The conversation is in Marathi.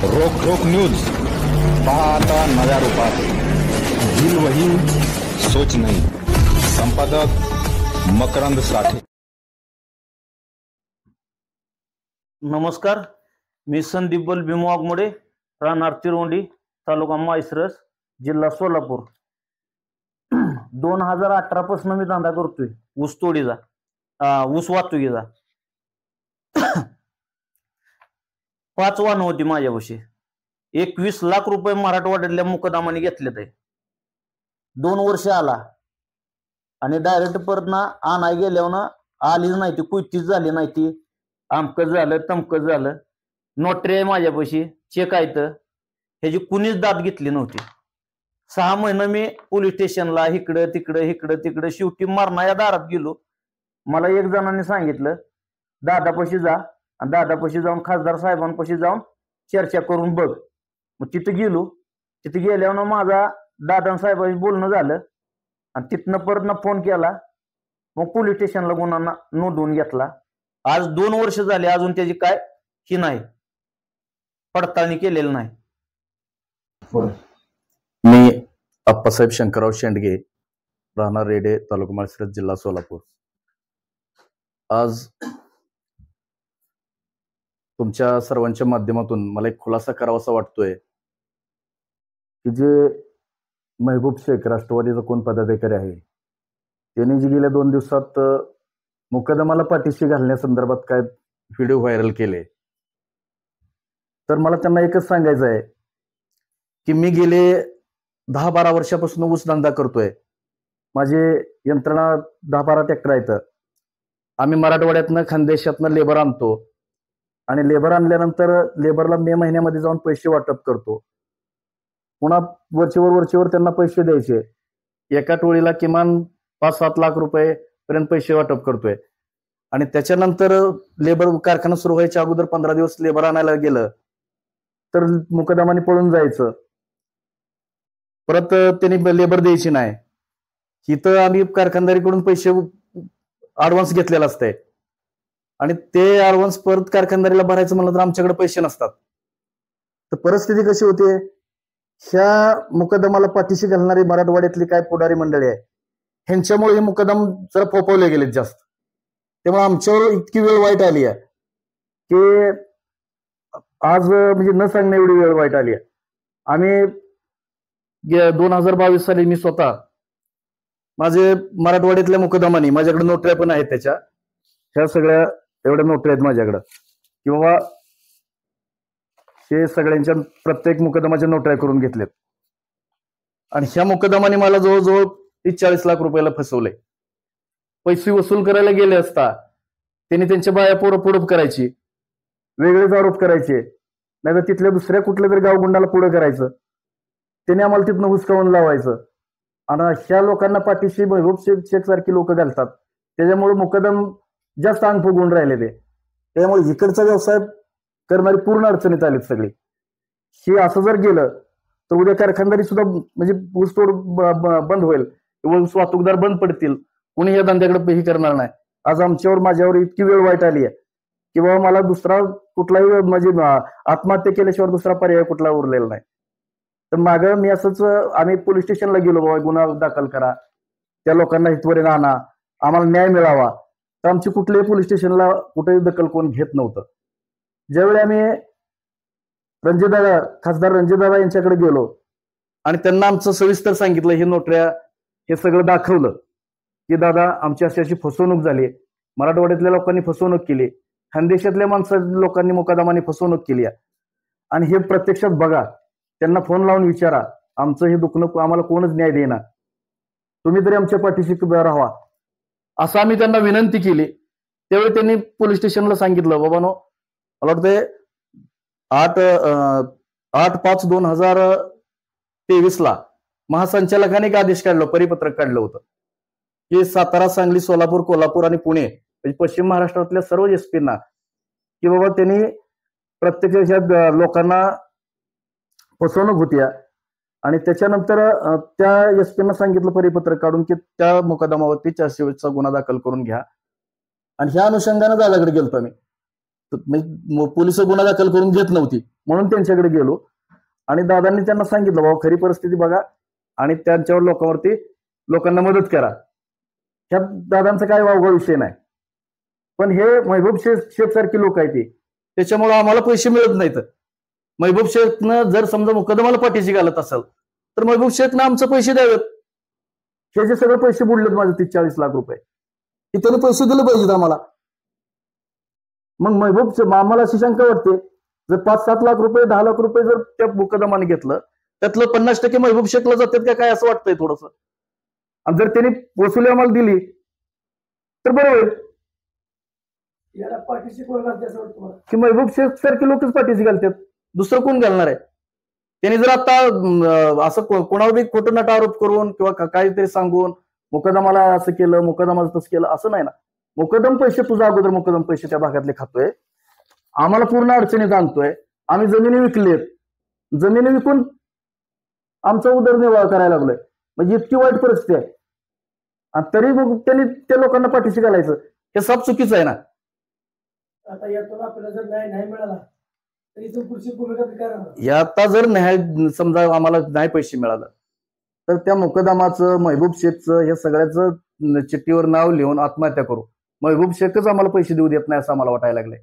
रोक रोक न्यूज पहा आता नव्या रूपात। दिल वही सोच नहीं। संपादक मकरंद साठे। नमस्कार, मी संदीप बलभीम वाघमोडे, राहणार तिरोंडी, तालुका माळशिरस, जिल्हा सोलापूर। 2018 पासून मी धंदा करतोय ऊस तोडीचा, ऊस वाहतुकीचा। 5 वाहन होती माझ्यापाशी। 21 लाख रुपये मराठवाड्यातल्या मुकदमाने घेतलेत आहे। 2 वर्ष आला आणि डायरेक्ट परत ना आणाय गेल्यावर ना आलीच नाही ती, कुठतीच झाली नाही ती। आमकं झालं तमकं झालं। नोटरी आहे माझ्यापाशी, चेक आहे तर ह्याची कुणीच दाद घेतली नव्हती। 6 महिने मी पोलीस स्टेशनला इकडं तिकडं शेवटी मरणाच्या दारात गेलो। मला एक जणांनी सांगितलं दादापाशी जा आणि दादापाशी जाऊन खासदार साहेबांपाशी जाऊन चर्चा करून बघ। मग तिथं गेलो। तिथे गेल्यावर माझा दादा साहेबांशी बोलणं झालं आणि तिथनं परत ना फोन केला। मग पोलीस स्टेशनला गुन्हा नोंदवून घेतला। आज 2 वर्ष झाले, अजून त्याची काय ही नाही, पडताळणी केलेली नाही। मी अप्पासाहेब शंकरराव शेंडगे, राहणार रेडे, तालुका माळशिरस, जिल्हा सोलापूर। आज तुमच्या सर्वांच्या माध्यमातून मला एक खुलासा करावासा वाटतोय की जे महबूब शेख, राष्ट्रवादीचा कोण पदाधिकारी आहे, त्यांनी जे गेल्या 2 दिवसात मुकदमाला पाठीशी घालण्यासंदर्भात काय व्हिडिओ व्हायरल केले, तर मला त्यांना एकच सांगायचं आहे की मी गेले 10-12 वर्षापासून ऊस धंदा करतोय। माझे यंत्रणा 10-12 ट्रॅक्टर आहेत। आम्ही मराठवाड्यातनं खानदेशातनं लेबर आणतो आणि लेबर आणल्यानंतर लेबरला मे महिन्यामध्ये जाऊन पैसे वाटप करतो। पुन्हा वरचेवर त्यांना पैसे द्यायचे। एका टोळीला किमान 5-7 लाख रुपये पर्यंत पैसे वाटप करतोय। आणि त्याच्यानंतर लेबर कारखाना सुरू व्हायच्या अगोदर 15 दिवस लेबर आणायला गेलं तर मुकदमाने पळून जायचं, परत त्यांनी लेबर द्यायची नाही। इथं आम्ही कारखानदारीकडून पैसे ऍडव्हान्स घेतलेला असतंय आणि ते ऍडव्हान्स परत कारखानदारीला भरायचं म्हणलं तर आमच्याकडे पैसे नसतात। तर परिस्थिती कशी होते, ह्या मुकदमाला पाठीशी घालणारी मराठवाड्यातली काय पुढारी मंडळी आहे, ह्यांच्यामुळे हे मुकदम जरा फोपवले गेलेत जास्त। त्यामुळे आमच्यावर इतकी वेळ वाईट आली आहे की आज म्हणजे न सांगण्या एवढी वेळ वाईट आली आहे। आम्ही 2022 साली मी स्वतः माझे मराठवाड्यातल्या मुकदमानी, माझ्याकडे नोटऱ्या पण आहेत त्याच्या, ह्या सगळ्या एवढ्या नोटऱ्या आहेत माझ्याकडं की बाबा हे सगळ्यांच्या प्रत्येक मुकदमाच्या नोटऱ्या करून घेतल्यात। आणि ह्या मुकदमाने मला जवळजवळ 30-40 लाख रुपयाला फसवले। पैसे वसूल करायला गेले असता त्यांनी त्यांच्या बाया पोरं करायची, वेगळेच आरोप करायचे, नाहीतर तिथल्या दुसऱ्या कुठल्या तरी गावगुंडाला पुढे करायचं, त्यांनी आम्हाला तिथनं हुसकावून लावायचं। आणि ह्या लोकांना पाठीशी महबूब शेख सारखी लोक घालतात, त्याच्यामुळे मुकदम जास्त अंग फुगून राहिले ते। त्यामुळे इकडचा व्यवसाय करणारी पूर्ण अडचणीत आलीत सगळी। हे असं जर गेलं तर उद्या कारखानदारी सुद्धा म्हणजे ऊसतोड बंद होईल, ऊस वाहतूकदार बंद पडतील, कुणी या धंद्याकडे हे करणार नाही। आज माझ्यावर इतकी वेळ वाईट आली आहे की बाबा मला दुसरा कुठलाही म्हणजे आत्महत्या केल्याशिवाय दुसरा पर्याय कुठला उरलेला नाही। तर मागं मी असंच आम्ही पोलीस स्टेशनला गेलो, बाबा गुन्हा दाखल करा, त्या लोकांना हितवरीने आणा, आम्हाला न्याय मिळावा। तर आमची कुठल्याही पोलीस स्टेशनला कुठेही दखल कोण घेत नव्हतं। ज्यावेळी आम्ही खासदार रणजितदादा यांच्याकडे गेलो आणि त्यांना आमचं सविस्तर सांगितलं, हे नोटऱ्या हे सगळं दाखवलं की दादा आमची अशी फसवणूक झाली, मराठवाड्यातल्या लोकांनी फसवणूक केली, खानदेशातल्या लोकांनी मुकदमाने फसवणूक केली आणि हे प्रत्यक्षात बघा, त्यांना फोन लावून विचारा, आमचं हे दुखणं आम्हाला कोणच न्याय देणार, तुम्ही तरी आमच्या पाठीशी राहावा, असं आम्ही त्यांना विनंती केली। त्यावेळी त्यांनी पोलीस स्टेशनला सांगितलं, बाबानो मला वाटतं 8/5/2023 ला महासंचालकाने एक आदेश काढला, परिपत्रक काढलं होतं की सातारा, सांगली, सोलापूर, कोल्हापूर आणि पुणे म्हणजे पश्चिम महाराष्ट्रातल्या सर्व एसपींना की बाबा त्यांनी प्रत्येक लोकांना फसवणूक होती आणि त्याच्यानंतर त्या एसपींना सांगितलं परिपत्रक काढून की त्या मुकदमावरती 420चा गुन्हा दाखल करून घ्या। आणि ह्या अनुषंगाने दादाकडे गेलतो आम्ही। पोलिस गुन्हा दाखल करून घेत नव्हती, म्हणून त्यांच्याकडे गेलो आणि दादांनी त्यांना सांगितलं बाबा खरी परिस्थिती बघा आणि त्यांच्यावर लोकांना मदत करा. ह्या दादांचा काय वावगा विषय नाही. पण हे महबूब शेख सारखी लोक आहेत ते, त्याच्यामुळे आम्हाला पैसे मिळत नाहीत. महबूब शेखनं जर समजा मुकदमाला पाठीशी घालत असेल तर महबूब शेखनं आमचे पैसे द्यावेत. हे जे सगळे पैसे बुडलेत माझे 30-40 लाख रुपये, हे त्यांनी पैसे दिले पाहिजेत आम्हाला. मग आम्हाला अशी शंका वाटते, जर 5-7 लाख रुपये 10 लाख रुपये जर त्या मुकदमाने घेतलं त्यातलं 50% महबूब शेखला जातात का काय असं वाटतंय थोडंसं. आणि जर त्यांनी वसुली आम्हाला दिली तर बरोबर याला पाठीशी कोण घालते असं वाटतं मला? की महबूब शेख सारखे लोकच पाठीशी घालतात, दुसरं कोण घालणार आहे. त्यांनी जर आता असं कोणावर बी खोटं नाटा आरोप करून किंवा काहीतरी सांगून मुकदमाला असं केलं, मुकदमाला तसं केलं, असं नाही ना. मुकदम पैसे तुझा अगोदर मुकदम पैसे त्या भागातले खातोय, आम्हाला पूर्ण अडचणीत आणतोय. आम्ही जमिनी विकलेत, जमिनी विकून आमचा उदरनिर्वाह करायला लागलोय. म्हणजे इतकी वाईट परिस्थिती आहे आणि तरी मग त्यांनी त्या लोकांना पाठीशी घालायचं, हे सब चुकीचं आहे ना. आता यातून आपल्याला जर नाही मिळाला तरी पुढची भूमिका काय राहणार? आता जर न्याय समजा आम्हाला नाही पैसे मिळालं तर त्या मुकदमाचं महबूब शेखचं हे सगळ्याचं चिठ्ठीवर नाव लिहून आत्महत्या करू. महबूब शेखच आम्हाला पैसे देऊ देत नाही असं आम्हाला वाटायला लागलंय.